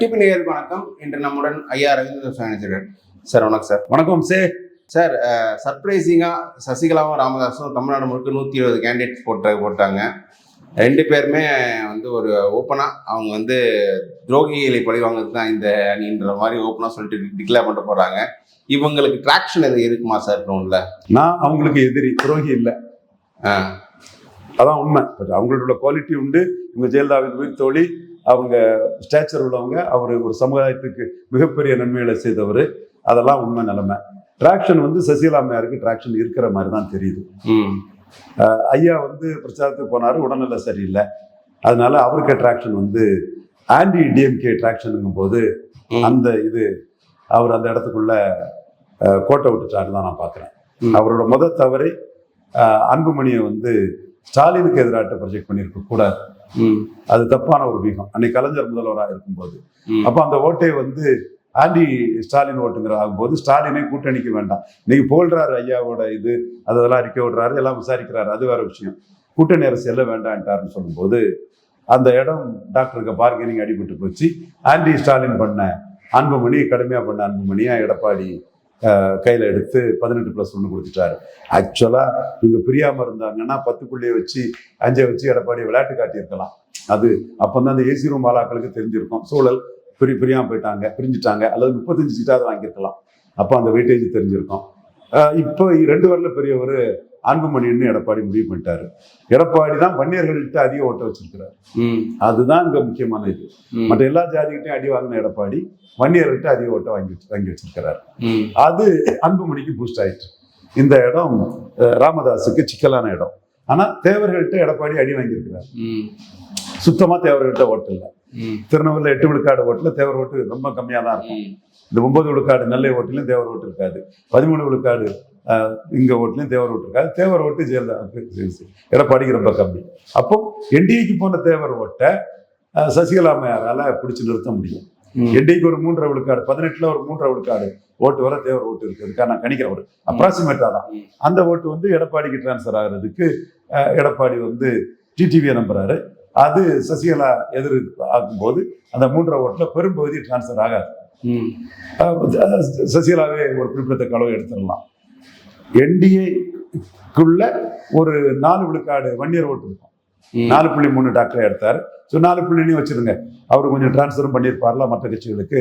FTP நேயர்களுக்கு வணக்கம். இன்று நம்முடன் ஐயா ரவீந்திர சார். சார் வணக்கம் சார். வணக்கம் சார். சர்ப்ரைசிங்காக சசிகலாவும் ராமதாஸும் தமிழ்நாடு முழுக்க 120 கேண்டிடேட்ஸ் போட்டாங்க. ரெண்டு பேருமே வந்து ஒரு ஓப்பனாக அவங்க வந்து துரோகிகளை பழிவாங்கிறது தான் இந்த அணின்ற மாதிரி ஓப்பனாக சொல்லிட்டு டிக்ளேர் பண்ணிட்டு போகிறாங்க. இவங்களுக்கு ட்ராக்ஷன் எது இருக்குமா சார் க்ரௌண்டில்? நான் அவங்களுக்கு எதிரி, துரோகி இல்லை. அதான் உண்மை. அவங்களோட குவாலிட்டி உண்டு. இவங்க ஜெயலலிதாவின் உயிர் தோழி, அவங்க ஸ்டேச்சர் உள்ளவங்க, அவர் ஒரு சமுதாயத்துக்கு மிகப்பெரிய நன்மைகளை செய்தவர். அதெல்லாம் உண்மை நிலைமை. ட்ராக்ஷன் வந்து சசிகலா அம்மையாருக்கு ட்ராக்ஷன் இருக்கிற மாதிரி தான் தெரியுது. ஐயா வந்து பிரச்சாரத்துக்கு போனார், உடல்நிலை சரியில்லை, அதனால அவருக்கு ட்ராக்ஷன் வந்து ஆன்டி டிஎம்கே ட்ராக்ஷனுங்கும் போது அந்த இது அவர் அந்த இடத்துக்குள்ள கோட்டை விட்டுட்டாரு தான் நான் பார்க்குறேன். அவரோட முதல் தவறை அன்புமணியை வந்து ஸ்டாலினுக்கு எதிராக ப்ரொஜெக்ட் பண்ணியிருக்க கூடாது. அது தப்பான ஒரு வீகம். அன்னைக்கு கலைஞர் முதல்வராக இருக்கும்போது அப்போ அந்த ஓட்டை வந்து ஆன்டி ஸ்டாலின் ஓட்டுங்கிற ஆகும்போது ஸ்டாலினை கூட்டணிக்கு வேண்டாம். இன்னைக்கு போல்றாரு ஐயாவோட இது அதெல்லாம் அறிக்கை விடுறாரு, எல்லாம் விசாரிக்கிறாரு, அது வேற விஷயம். கூட்டணி அரசியல்ல வேண்டான்ட்டாருன்னு சொல்லும்போது அந்த இடம் டாக்டருக்கு பார்கெனிங் அடிபட்டு போச்சு. ஆன்டி ஸ்டாலின் பண்ண அன்புமணி, கடுமையாக பண்ண அன்புமணியா எடப்பாடி கையில் எடுத்து 18+1 கொடுத்துட்டாரு. ஆக்சுவலாக இவங்க பிரியாமல் இருந்தாங்கன்னா 10 வச்சு 5 வச்சு எடப்பாடி விளையாட்டு காட்டியிருக்கலாம். அது அப்போ தான் அந்த ஏசி ரூம் ஆளாக்களுக்கு தெரிஞ்சிருக்கும். சூழல் பிரியாமல் போயிட்டாங்க, பிரிஞ்சுட்டாங்க, அல்லது 35 சீட்டாவது வாங்கியிருக்கலாம். அப்போ அந்த வெயிட்டேஜ் தெரிஞ்சிருக்கும். இப்போ 2 வரல பெரியவர் அன்புமணின்னு எடப்பாடி முடிவு பண்ணிட்டாரு. எடப்பாடி தான் வன்னியர்கள்ட்ட அதிக ஓட்ட வச்சிருக்கிறார். அதுதான் இங்க முக்கியமான இது. மற்ற எல்லா ஜாதிகிட்டையும் அடி வாங்கின எடப்பாடி வன்னியர்கள்ட்ட அதிக ஓட்ட வாங்கி வச்சிருக்கிறார். அது அன்புமணிக்கு பூஸ்ட் ஆயிடுச்சு. இந்த இடம் ராமதாஸுக்கு சிக்கலான இடம். ஆனா தேவர்கள்ட்ட எடப்பாடி அடி வாங்கியிருக்கிறார். சுத்தமா தேவர்கள்ட்ட ஓட்டு இல்லை. திருநெல்வேலியில் 8 விழுக்காடு ஓட்டுல தேவர் ஓட்டு ரொம்ப கம்மியா தான் இருக்கும். இந்த 9 விழுக்காடு நெல்லை ஓட்டுலையும் தேவர் ஓட்டு இருக்காது. 13 விழுக்காடு இங்க ஓட்டுலையும் தேவர் ஓட்டு இருக்காது. தேவர் ஓட்டு ஜெயலலிதா எடப்பாடிக்கு ரொம்ப கம்மி. அப்போ என்டிஏக்கு போன தேவர் ஓட்டை சசிகலா அம்மையாரால பிடிச்சு நிறுத்த முடியும். என்டிஏக்கு ஒரு 3.5 விழுக்காடு, 18ல் ஒரு 3.5 விழுக்காடு ஓட்டு வர தேவர் ஓட்டு இருக்குதுக்கா நான் கணிக்கிறேன். ஒரு அப்ராக்சிமேட்டா தான் அந்த ஓட்டு வந்து எடப்பாடிக்கு டிரான்ஸ்ஃபர் ஆகிறதுக்கு எடப்பாடி வந்து டிடிவியை நம்புறாரு. அது சசிகலா எதிர் ஆகும்போது அந்த 3.5 ஓட்டுல பெரும்பகுதி டிரான்ஸ்ஃபர் ஆகாது. சசிகலாவே ஒரு குறிப்பிடத்தக்க அளவு எடுத்துடலாம். என்டிஏக்குள்ள ஒரு 4 விழுக்காடு வன்னியர் ஓட்டு இருக்கும். 4.3 டாக்டரை எடுத்தாரு. ஸோ 4 வச்சிருங்க. அவர் கொஞ்சம் டிரான்ஸ்ஃபரும் பண்ணியிருப்பார்ல மற்ற கட்சிகளுக்கு.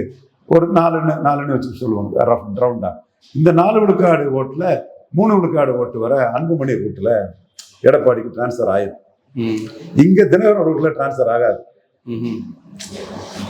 ஒரு 4 வச்சு சொல்லுவாங்க ரவுண்டா. இந்த 4 விழுக்காடு ஓட்டுல 3 விழுக்காடு ஓட்டு வர அன்புமணி ரூட்ல எடப்பாடிக்கு டிரான்ஸ்ஃபர் ஆயிடும். இங்க தினகரன் ரூட்ல டிரான்ஸ்ஃபர் ஆகாது.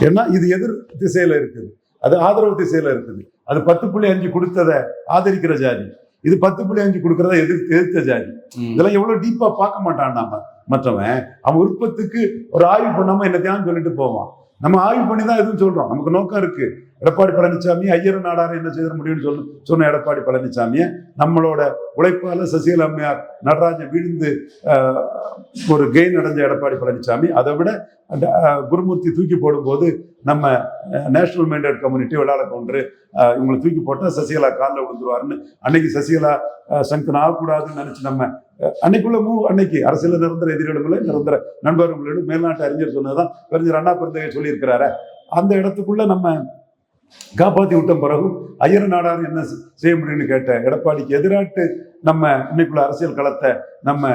ஏன்னா இது எதிர் திசையில இருக்குது, அது ஆதரவு திசையில இருக்குது. அது 10.5 கொடுத்ததை ஆதரிக்கிற ஜாதி, இது 10.5 கொடுக்கறத எதிர்த்த ஜாதி. இதெல்லாம் எவ்வளவு டீப்பா பார்க்க மாட்டான். நாம மற்றவன் அவன் விருப்பத்துக்கு ஒரு ஆய்வு பண்ணாம என்னத்தையான்னு சொல்லிட்டு போவான். நம்ம ஆய்வு பண்ணி தான் எதுவும் சொல்றோம். நமக்கு நோக்கம் இருக்கு. எடப்பாடி பழனிசாமி ஐயர் நாடார் என்ன செய்த முடியும்னு சொன்ன எடப்பாடி பழனிசாமியை நம்மளோட உழைப்பால சசிகலா அம்மையார் நடராஜன் வீழ்ந்து ஒரு கெயின் அடைஞ்ச எடப்பாடி பழனிசாமி, அதை விட குருமூர்த்தி தூக்கி போடும்போது நம்ம நேஷனல் மைண்டட் கம்யூனிட்டி விளையாட கொண்டு இவங்களை தூக்கி போட்டால் சசிகலா காலில் விழுந்துருவாருன்னு அன்னைக்கு சசிகலா சங்கன் ஆகக்கூடாதுன்னு நினைச்சு நம்ம அன்னைக்கு அரசியல் நிரந்தர எதிரிகளும் நிரந்தர நண்பர்களும் மேல்நாட்டு அறிஞர் சொன்னதுதான் அறிஞர் அண்ணா பெருந்தகை சொல்லியிருக்கிறாரு. அந்த இடத்துக்குள்ள நம்ம காப்பாற்றி விட்ட பிறகு ஐயர் நாடார் என்ன செய்ய முடியும்னு கேட்ட எடப்பாடிக்கு எதிராட்டு நம்ம இன்னைக்குள்ள அரசியல் களத்தை நம்ம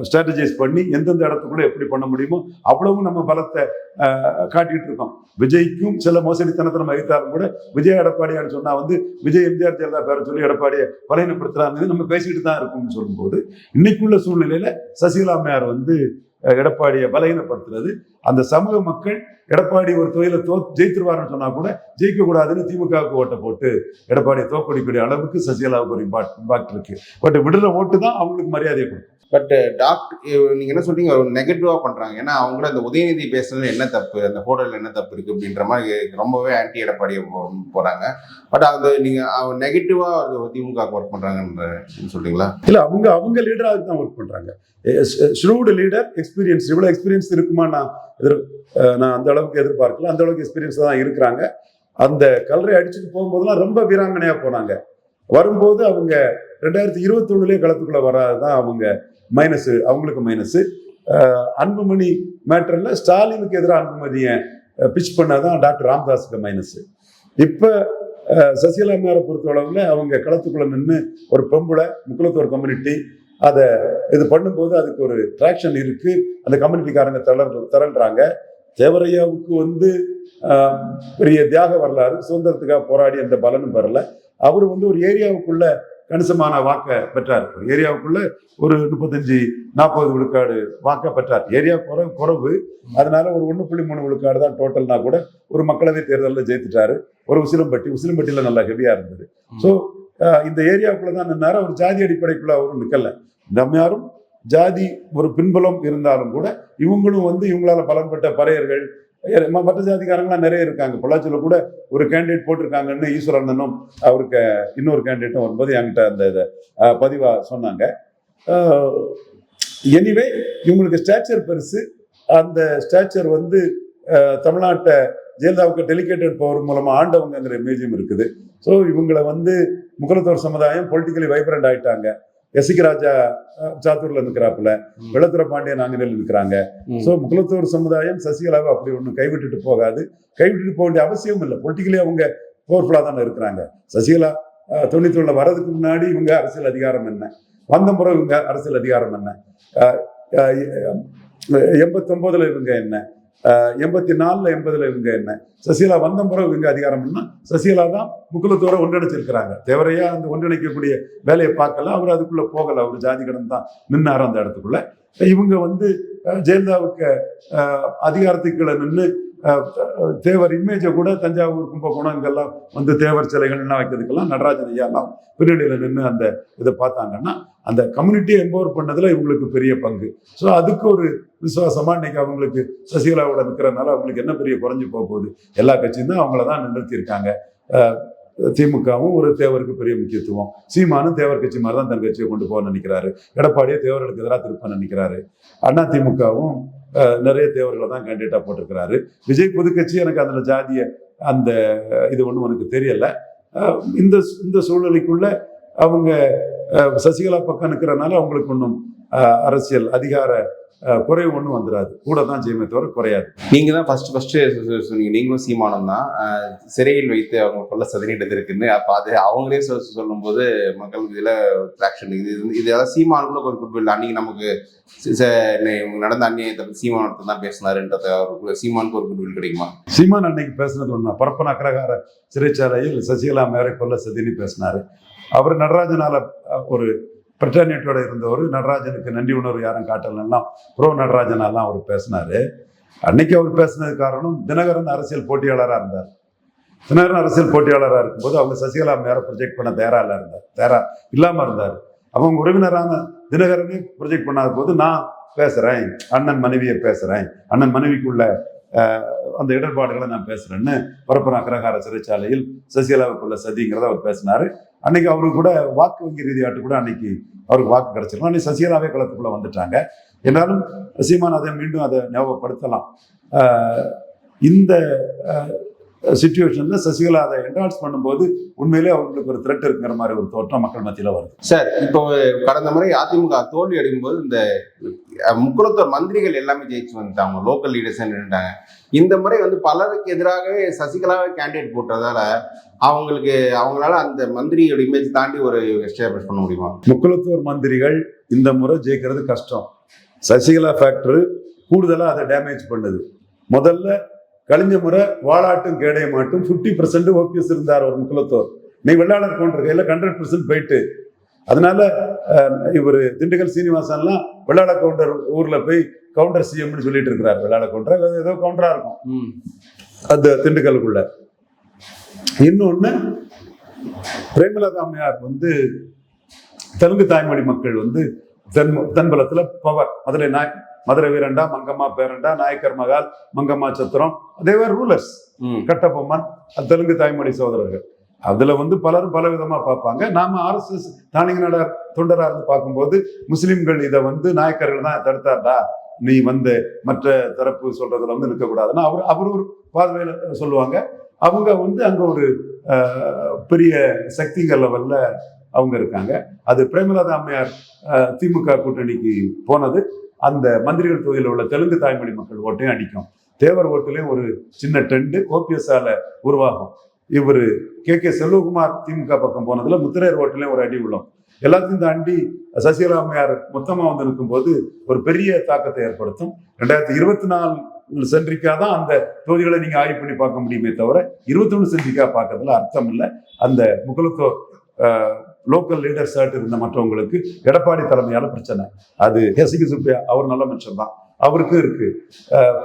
ஸ்ட்ராட்டஜைஸ் பண்ணி எந்தெந்த இடத்துக்குள்ள எப்படி பண்ண முடியுமோ அவ்வளவும் நம்ம பலத்தை காட்டிட்டு இருக்கோம். விஜய்க்கும் சில மோசடித்தனத்தை நம்ம வைத்தாலும் கூட விஜய் எடப்பாடியான்னு சொன்னா வந்து விஜய் எம்ஜிஆர் ஜெயலலிதா பேரை சொல்லி எடப்பாடியை பலையனப்படுத்துறாங்க நம்ம பேசிட்டு தான் இருக்கும்னு சொல்லும்போது இன்னைக்குள்ள சூழ்நிலையில சசிகலா அம்மையார் வந்து எடப்பாடியை பலகீனப்படுத்துறது, அந்த சமூக மக்கள் எடப்பாடி ஒரு தொழிலை ஜெயித்துருவாருன்னு சொன்னா கூட ஜெயிக்க கூடாதுன்னு திமுகவுக்கு ஓட்டை போட்டு எடப்பாடியை தோக்கடிக்கூடிய அளவுக்கு சசிகலாவுக்கு ஒரு இம்பாக்ட் இருக்கு. பட் விடுற ஓட்டு தான் அவங்களுக்கு மரியாதையை கொடுக்கும். பட் நீங்க என்ன சொல்றீங்க, நெகட்டிவா பண்றாங்க. ஏன்னா அவங்கள அந்த உதயநிதி பேசுறது என்ன தப்பு, அந்த போட்டோல என்ன தப்பு இருக்கு அப்படின்ற மாதிரி ரொம்பவே ஆன்டி எடப்பாடியை போறாங்க. பட் அது நீங்க நெகட்டிவா திமுக ஒர்க் பண்றாங்கன்னு சொல்றீங்களா? இல்ல, அவங்க லீடரா தான் ஒர்க் பண்றாங்க. Shrewd leader, experience. இவ்வளவு எக்ஸ்பீரியன்ஸ் இருக்குமா நான் அந்த அளவுக்கு எதிர்பார்க்கல. அந்த அளவுக்கு எக்ஸ்பீரியன்ஸ் தான் இருக்கிறாங்க. அந்த கலரை அடிச்சுட்டு போகும்போதெல்லாம் ரொம்ப வீராங்கனையா போனாங்க. வரும்போது அவங்க 2021 களத்துக்குள்ள வராதுதான் அவங்க மைனஸ், அவங்களுக்கு மைனஸ். அன்புமணி மேட்டர்ல ஸ்டாலினுக்கு எதிராக அன்புமணியை பிச் பண்ணாதான் டாக்டர் ராமதாஸுக்கு மைனஸ். இப்போ சசிகலா அம்மையாரை பொறுத்தளவில் அவங்க களத்துக்குள்ள நின்று ஒரு பொம்பளை முக்குலத்தோர் கம்யூனிட்டி அதை இது பண்ணும்போது அதுக்கு ஒரு ட்ராக்ஷன் இருக்கு. அந்த கம்யூனிட்டிக்காரங்க திரள்றாங்க. தேவரையாவுக்கு வந்து பெரிய தியாக வரலாறு, சுதந்திரத்துக்காக போராடி அந்த பலனும் வரல. அவர் வந்து ஒரு ஏரியாவுக்குள்ள கணிசமான வாக்கை பெற்றார். ஒரு ஏரியாவுக்குள்ள ஒரு 35-40 விழுக்காடு வாக்கை பெற்றார். ஏரியா குறைவு, அதனால ஒரு 1.3 விழுக்காடு தான் டோட்டல்னா கூட ஒரு மக்களவை தேர்தலில் ஜெயித்துட்டாரு. ஒரு உசிலம்பட்டியில நல்லா ஹெவியா இருந்தது. ஸோ இந்த ஏரியாவுக்குள்ள தான் நின்னாரு. அவர் ஜாதி அடிப்படைக்குள்ள அவரும் நிக்கல. நம்மயாரும் ஜாதி ஒரு பின்புலம் இருந்தாலும் கூட இவங்களும் வந்து இவங்களால பலன் பெற்ற பறையர்கள் மற்ற ஜாதிக்காரங்களாம் நிறைய இருக்காங்க. பொள்ளாச்சியில கூட ஒரு கேண்டிடேட் போட்டிருக்காங்கன்னு ஈஸ்வரண்ணனும் அவருக்கு இன்னொரு கேண்டிடேட்டும் வரும்போது என்கிட்ட அந்த இதை பதிவா சொன்னாங்க. எனிவே இவங்களுக்கு ஸ்டாச்சர் பெருசு. அந்த ஸ்டாச்சர் வந்து தமிழ்நாட்டை ஜெயலலிதாவுக்கு டெலிகேட்டட் பவர் மூலமா ஆண்டவங்கிற இமேஜும் இருக்குது. ஸோ இவங்களை வந்து முக்குலத்தோர் சமுதாயம் பொலிட்டிக்கலி வைப்ரண்ட் ஆயிட்டாங்க. எஸ்சிக்கு ராஜா சாத்தூர்ல நிற்கிறாப்புல, வெள்ளத்துறை பாண்டியன் நாங்குநேரில் நிற்கிறாங்க. ஸோ முக்குலத்தோர் சமுதாயம் சசிகலாவை அப்படி ஒன்றும் கைவிட்டுட்டு போகாது. கைவிட்டுட்டு போக வேண்டிய அவசியம் இல்லை. பொலிட்டிக்கலி அவங்க பவர்ஃபுல்லா தானே இருக்கிறாங்க. சசிகலா 90 வர்றதுக்கு முன்னாடி இவங்க அரசியல் அதிகாரம் என்ன, வந்த முறை இவங்க அரசியல் அதிகாரம் என்ன, 89 இவங்க என்ன, 84 80 இவங்க என்ன, சசிகலா வந்த முறை இவங்க அதிகாரம் என்ன. சசிகலா தான் முக்குலத்தோரை ஒன்றிணைச்சிருக்கிறாங்க. தேவரையா அந்த ஒன்றிணைக்கக்கூடிய வேலையை பார்க்கல. அவர் அதுக்குள்ள போகல. அவர் ஜாதி கடன் தான் நின்னாரு அந்த இடத்துக்குள்ள. இவங்க வந்து ஜெயலலிதாவுக்கு அதிகாரத்துக்குள்ள நின்று தேவர் இமேஜை கூட தஞ்சாவூர் கும்பகோணம் இங்கெல்லாம் வந்து தேவர் சிலைகள்லாம் வைக்கிறதுக்கெல்லாம் நடராஜன் ஐயாலாம் பின்னணியில நின்று அந்த இதை பார்த்தாங்கன்னா அந்த கம்யூனிட்டியை எம்பவர் பண்ணதுல இவங்களுக்கு பெரிய பங்கு. ஸோ அதுக்கு ஒரு விசுவாசமா இன்னைக்கு அவங்களுக்கு சசிகலாவோட நிற்கிறதுனால அவங்களுக்கு என்ன பெரிய குறைஞ்சு போக போகுது. எல்லா கட்சியும் தான் அவங்கள தான் நிறுத்தியிருக்காங்க. திமுகவும் ஒரு தேவருக்கு பெரிய முக்கியத்துவம். சீமானும் தேவர் கட்சி மாதிரி தான் தன் கட்சியை கொண்டு போக நினைக்கிறாரு. எடப்பாடியே தேவர்களுக்கு எதிராக திருப்ப நினைக்கிறாரு. அண்ணா திமுகவும் நிறைய தேவர்களை தான் கேண்டிடேட்டா போட்டிருக்கிறாரு. விஜய் புதுக்கட்சி எனக்கு அதில் ஜாதிய அந்த இது ஒன்றும் எனக்கு தெரியல. இந்த சூழ்நிலைக்குள்ள அவங்க சசிகலா பக்கம் நிற்கிறனால அவங்களுக்கு ஒன்றும் அரசியல் அதிகார குறைவு ஒன்றும் வந்துடாது. கூட தான் செய்யுமே தவிர குறையாது. நீங்க தான் ஃபர்ஸ்ட் சொன்னீங்க. நீங்களும் சீமானம் தான் சிறையில் வைத்து அவங்க கொள்ள சதனிட்டது இருக்குன்னு. அப்ப அது அவங்களே சொல்லும் போது மக்கள் இதுல ட்ராக்ஷன் இது அதாவது சீமானுக்குள்ள ஒரு குட்வில் அன்னைக்கு நமக்கு நடந்த அந்நியத்தை சீமானத்தை தான் பேசினாருன்றது அவருக்கு சீமானுக்கு ஒரு குட்வில் கிடைக்குமா? சீமான் அன்னைக்கு பேசினது ஒண்ணா பரப்பன அக்ரஹார சிறைச்சாலையில் சசிகலா மேரை கொல்ல சதினி பேசினாரு. அவர் நடராஜனால ஒரு பிரச்சாரியத்தோட இருந்தவர். நடராஜனுக்கு நன்றி உணர்வு யாரும் காட்டலாம் ப்ரோ நடராஜனாலாம் அவர் பேசினாரு. அன்னைக்கு அவர் பேசினது காரணம் தினகரன் அரசியல் போட்டியாளராக இருந்தார். தினகரன் அரசியல் போட்டியாளராக இருக்கும்போது அவங்க சசிகலா மேல ப்ரொஜெக்ட் பண்ண தயாரா இல்லாம இருந்தார். அவங்க உறவினரான தினகரனே ப்ரொஜெக்ட் பண்ணாத போது நான் பேசுறேன், அண்ணன் மனைவியை பேசுறேன், அண்ணன் மனைவிக்குள்ள அந்த இடர்பாடுகளை நான் பேசுறேன்னு பரப்பன அக்ரஹார சிறைச்சாலையில் சசிகலாவுக்குள்ள சதிங்கிறத அவர் பேசினாரு. அன்னைக்கு அவருக்கு கூட வாக்கு வங்கி ரீதியாட்டு கூட அன்னைக்கு அவருக்கு வாக்கு கிடைச்சிருக்கும். அன்னைக்கு சசிகலாவே களத்துக்குள்ள வந்துட்டாங்க. என்றாலும் சீமான் அதை மீண்டும் அதை ஞாபகப்படுத்தலாம். இந்த சிச்சுவேஷன்ல சசிகலா அதை என்டால்ஸ் பண்ணும்போது உண்மையிலே அவங்களுக்கு ஒரு த்ரெட் இருக்குங்கிற மாதிரி ஒரு தோற்றம் மக்கள் மத்தியில வருது. சார், இப்போ கடந்த முறை அதிமுக தோல்வி அடையும்போது இந்த முக்குலத்தோர் மந்திரிகள் எல்லாமே ஜெயிச்சு வந்துட்டாங்க, லோக்கல் லீடர்ஸ் நின்றுட்டாங்க. இந்த முறை வந்து பலருக்கு எதிராகவே சசிகலாவே கேண்டிடேட் போட்டதால அவங்களால அந்த மந்திரியோட இமேஜ் தாண்டி ஒரு எஸ்டாப்ளிஷ் பண்ண முடியுமா? முக்குலத்தோர் மந்திரிகள் இந்த முறை ஜெயிக்கிறது கஷ்டம். சசிகலா ஃபேக்டர் கூடுதலா அதை டேமேஜ் பண்ணுது. முதல்ல கழிஞ்ச முறை வாளாட்டும் கேடைய மாட்டும் 50% ஓபிஎஸ் இருந்தார் ஒரு முக்குலத்தோர். நீ வெள்ளாளர் கவுண்டர் கையில 100% போயிட்டு, அதனால இவர் திண்டுக்கல் சீனிவாசன்லாம் வெள்ளாள கவுண்டர் ஊர்ல போய் கவுண்டர் சிஎம்னு சொல்லிட்டு இருக்கிறார். வெள்ளாள கவுண்டர் ஏதோ கவுண்டரா இருக்கும் அந்த திண்டுக்கலுக்குள்ள. இன்னொன்னு, பிரேமலதா அம்மையார் வந்து தெலுங்கு தாய்மொழி மக்கள் வந்து தென்பலத்துல பவர். மதுரை வீரண்டா, மங்கம்மா பேரண்டா, நாயக்கர் மகால், மங்கம்மா சத்திரம், தேவர் ரூலர்ஸ். கட்டபொம்மன் தெலுங்கு தாய்மொழி சகோதரர்கள். அதுல வந்து பலரும் பல விதமா பார்ப்பாங்க. நாம RSS தானிங்க தொண்டரா இருந்து பார்க்கும்போது முஸ்லிம்கள் இதை வந்து நாயக்கர்கள் தான் தடுத்தார்டா, நீ வந்து மற்ற தரப்பு சொல்றதுல வந்து இருக்கக்கூடாதுன்னா அவர் ஒரு பார்வையில சொல்லுவாங்க. அவங்க வந்து அங்க ஒரு பெரிய சக்திகள் லெவல்ல அவங்க இருக்காங்க. அது பிரேமலதா அம்மையார் திமுக கூட்டணிக்கு போனது அந்த மந்திரிகள் தொகுதியில் உள்ள தெலுங்கு தாய்மொழி மக்கள் ஓட்டையும் அடிக்கும். தேவர் ஓட்டுலேயும் ஒரு சின்ன ட்ரெண்டு ஓபிஎஸ்ஆல உருவாகும். இவர் கே செல்வகுமார் திமுக பக்கம் போனதுல முத்திரையர் ஓட்டுலேயும் ஒரு அடி உள்ளோம். எல்லாத்தையும் தாண்டி சசிகலா அம்மையார் மொத்தமாக வந்து நிற்கும்போது ஒரு பெரிய தாக்கத்தை ஏற்படுத்தும். 2024 சென்ட்ரிக்கா தான் அந்த தொகுதிகளை நீங்க ஆய்வு பண்ணி பார்க்க முடியுமே தவிர 21 சென்ட்ரிக்கா பார்க்கறதுல அர்த்தம் இல்லை. அந்த முகலத்தோ லோக்கல் லீடர்ஸ் இருந்த மற்றவங்களுக்கு எடப்பாடி தலைமையால பிரச்சனை. அது எஸ்கே சுப்பையா அவர் நல்ல மனுஷன் தான், அவருக்கும் இருக்கு,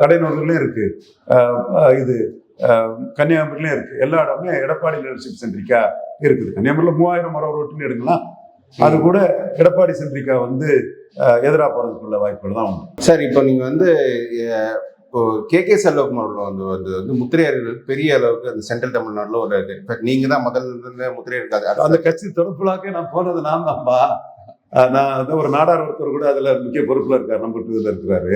கடைநூறுலையும் இருக்கு, இது கன்னியாகுமரியிலும் இருக்கு. எல்லா இடமே எடப்பாடி லீடர்ஷிப் சென்ட்ரிக்கா இருக்குது. கன்னியாகுமரியில 3000 ஓட்டுன்னு எடுக்கலாம், அது கூட எடப்பாடி சென்ட்ரிக்கா வந்து எதிராக போறதுக்குள்ள வாய்ப்புகள் தான் உண்டு. சார், இப்போ நீங்க வந்து இப்போ கே செல்வகுமார் வந்து முத்திரையர்கள் பெரிய அளவுக்கு அந்த சென்ட்ரல் தமிழ்நாடுல ஒரு நீங்க தான் முதல்ல முத்திரையர் இருக்காது. அந்த கட்சி தொடர்புலாக்க நான் போனது நான் தான்பா. நான் ஒரு நாடார் ஒருத்தர் கூட அதுல முக்கிய பொறுப்புல இருக்காரு, நம்ம இதுல இருக்கிறாரு.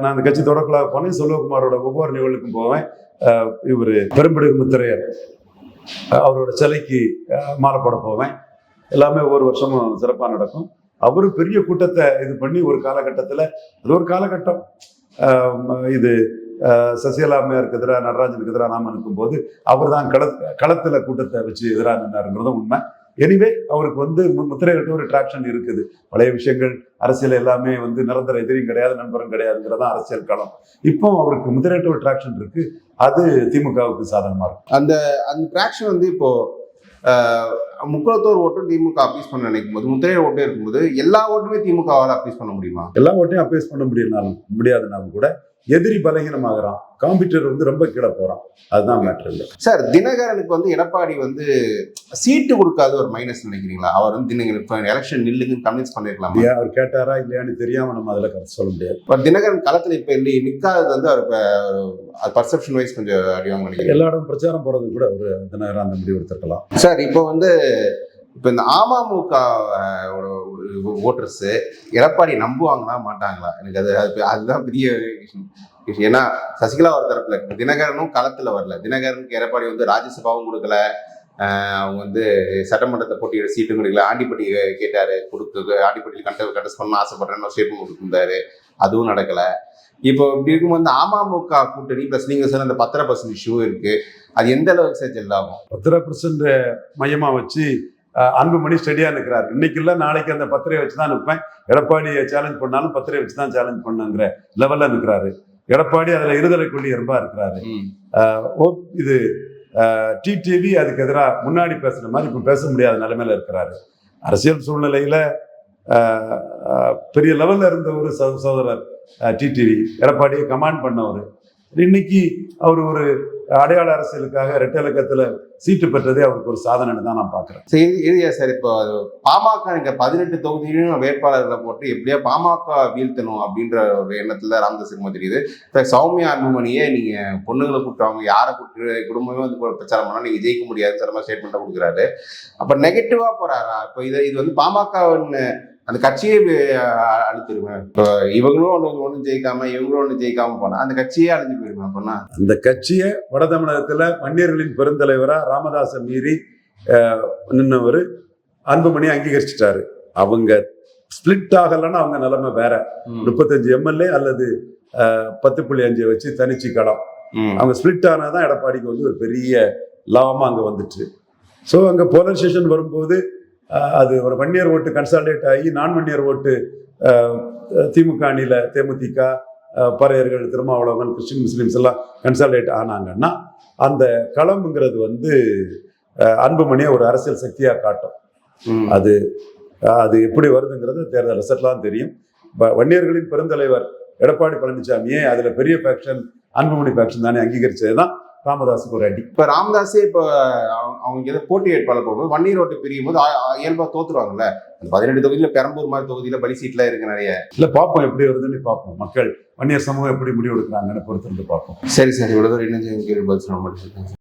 நான் அந்த கட்சி தொடர்புலாக போனேன். செல்வகுமாரோட ஒவ்வொரு நிகழ்வுக்கும் போவேன். இவரு பெரும்படுகு முத்திரையர் அவரோட சிலைக்கு மாலை போட போவேன். எல்லாமே ஒவ்வொரு வருஷமும் சிறப்பாக நடக்கும். அவரு பெரிய கூட்டத்தை இது பண்ணி ஒரு காலகட்டத்தில், அது ஒரு காலகட்டம், இது சசிகலா அம்மையாருக்கு எதிராக நடராஜனுக்கு எதிராக நாம நிற்கும்போது அவர் தான் களத்தில் கூட்டத்தை வச்சு எதிராக நின்றாருங்கிறதும் உண்மை. எனிவே அவருக்கு வந்து முத்திரையிட்ட ஒரு ட்ராக்ஷன் இருக்குது. பழைய விஷயங்கள், அரசியல் எல்லாமே வந்து நிரந்தர எதிரியும் கிடையாது, நண்பரும் கிடையாதுங்கிறதான் அரசியல் களம். இப்போ அவருக்கு முத்திரையிட்ட ஒரு ட்ராக்ஷன் இருக்கு, அது திமுகவுக்கு சாதகமா இருக்கும். அந்த ட்ராக்ஷன் வந்து இப்போ முக்குளத்தோர் ஓட்டும் திமுக அப்பீஸ் பண்ண நினைக்கும் போது, முத்திரையர் ஓட்டே இருக்கும்போது எல்லா ஓட்டுமே திமுகவால் அப்பீஸ் பண்ண முடியுமா? எல்லா ஓட்டையும் அப்பீஸ் பண்ண முடியாதுனாலும் கூட எதிரி பலகீனமாகறான், காம்படிட்டர் வந்து ரொம்ப கீழே போறான், அதுதான் மேட்டர் இல்லை. சார், தினகரனுக்கு வந்து எடப்பாடி வந்து சீட்டு கொடுக்காத ஒரு மைனஸ் நினைக்கிறீங்களா? அவர் வந்து தினகரன் எலெக்ஷன் நில்லுங்கன்னு கன்வின்ஸ் பண்ணிருக்கலாம். அவர் கேட்டாரா இல்லையான்னு தெரியாம நம்ம அதில் கருத்து சொல்ல முடியாது. பட் தினகரன் களத்தில் இப்ப நிற்காதது வந்து அவர் பர்செப்ஷன் வைஸ் கொஞ்சம் அடிவாங்க நினைக்கிறேன். எல்லா இடம் பிரச்சாரம் போறது கூட ஒரு தினகரன் அந்த முடிவு எடுத்துருக்கலாம். சார், இப்போ வந்து இந்த அமமுக ஓட்டர்ஸ் எடப்பாடி நம்புவாங்களா மாட்டாங்களா? எனக்கு அதுதான் பெரிய விஷயம். ஏன்னா சசிகலா ஒரு தரப்புல தினகரனும் களத்துல வரல. தினகரனுக்கு எடப்பாடி வந்து ராஜ்யசபாவும் கொடுக்கல, அவங்க வந்து சட்டமன்றத்தை போட்டியிட சீட்டும் கொடுக்கல. ஆண்டிப்பட்டி கேட்டாரு, ஆண்டிப்பட்டியில் கண்டஸ்ட் பண்ண ஆசைப்படுறேன்னு ஸ்டேட்மெண்ட் கொடுத்துருந்தாரு, அதுவும் நடக்கல. இப்போ இப்படி இருக்கும்போது அமமுக கூட்டணி பிளஸ் நீங்க சொன்ன அந்த 10% இஷ்யூ இருக்கு, அது எந்த அளவுக்கு சார் ஜெல்லாகும்? 10% மையமா வச்சு அன்புமணி ஸ்டெடியா நிற்கிறார். இன்னைக்கு இல்லை நாளைக்கு அந்த 10 வச்சு தான் நிற்பேன், எடப்பாடியை சேலஞ்ச் பண்ணாலும் 10 வச்சு தான் சேலஞ்ச் பண்ணுங்கிற லெவல்ல நிற்கிறாரு. எடப்பாடி அதுல இருதலை கொள்ளி எறும்பா இருக்கிறாரு. இது டிடிவி அதுக்கு எதிராக முன்னாடி பேசுற மாதிரி இப்ப பேச முடியாத நிலைமையில இருக்கிறாரு. அரசியல் சூழ்நிலையில பெரிய லெவல்ல இருந்த ஒரு சகோதரர் டிடிவி, எடப்பாடியை கமாண்ட் பண்ணவர். இன்னைக்கு அவர் ஒரு அடையாள அரசியலுக்காக இரட்டை இலக்கத்துல சீட்டு பெற்றதே அவருக்கு ஒரு சாதனைன்னு தான் நான் பாக்குறேன். சார், இப்போ பாமக நீங்க 18 தொகுதியிலும் வேட்பாளர்களை போட்டு எப்படியா பாமக வீழ்த்தணும் அப்படின்ற ஒரு எண்ணத்துல ராமதாஸ் இருக்குமா தெரியுது. சௌமியா அன்புமணியே நீங்க பொண்ணுங்களை கூப்பிட்டாங்க, யாரை கூப்பிட்டு குடும்பமே வந்து பிரச்சாரம் பண்ணா நீங்க ஜெயிக்க முடியாது சில ஸ்டேட்மெண்ட்டை கொடுக்குறாரு. அப்ப நெகட்டிவா போறாரா? இப்போ இது வந்து பாமகன்னு அந்த கட்சியை அழிச்சிருவேன். இப்போ இவங்களும் ஒன்றும் ஜெயிக்காம இவங்களும் ஒன்றும் ஜெயிக்காம போனா அந்த கட்சியே அழிஞ்சு போயிருவேன். அப்படின்னா அந்த கட்சியை வட தமிழகத்துல வன்னியர்களின் பெருந்தலைவரா ராமதாஸை மீறி நின்னவர் அன்புமணி அங்கீகரிச்சிட்டாரு. அவங்க ஸ்பிளிட் ஆகலன்னா அவங்க நிலைமை வேற. 35 எம்எல்ஏ அல்லது 10.5 வச்சு தனிச்சு களம். அவங்க ஸ்பிளிட் ஆனாதான் எடப்பாடிக்கு வந்து ஒரு பெரிய லாபமா அங்க வந்துச்சு. ஸோ அங்க போலரைசேஷன் வரும்போது அது ஒரு வன்னியர் ஓட்டு கன்சால்டேட் ஆகி நான் வன்னியர் ஓட்டு திமுக அணியில தேமுதிக, பறையர்கள், திருமாவளவன், கிறிஸ்டின், முஸ்லிம்ஸ் எல்லாம் கன்சால்டேட் ஆனாங்கன்னா அந்த களம்ங்கிறது வந்து அன்புமணியை ஒரு அரசியல் சக்தியா காட்டும். அது அது எப்படி வருதுங்கிறது தேர்தல் ரிசல்ட்லாம் தெரியும். வன்னியர்களின் பெருந்தலைவர் எடப்பாடி பழனிசாமியே அதுல பெரிய ஃபேக்ஷன் அன்புமணி ஃபேக்ஷன் தானே அங்கீகரிச்சதுதான் ராமதாஸுக்கு ஒரு அடி. இப்ப ராமதாஸே இப்போ அவங்க ஏதோ போட்டி வேட்பாளர் போகும்போது வன்னியர் ஓட்டு பிரியும் போது இயல்பா தோத்துருவாங்கல்ல. அந்த 18 தொகுதியில பெரம்பூர் மாதிரி தொகுதியில பலி சீட்லாம் இருக்கு நிறைய. இல்ல பார்ப்போம் எப்படி வருதுன்னு பார்ப்போம். மக்கள் வன்னியர் சமூகம் எப்படி முடிவு எடுக்கிறாங்கன்னு பொறுத்திருந்து பார்ப்போம். சரி சார், இவ்வளவு இன்னும் பதில் சொல்ல மாட்டேன்.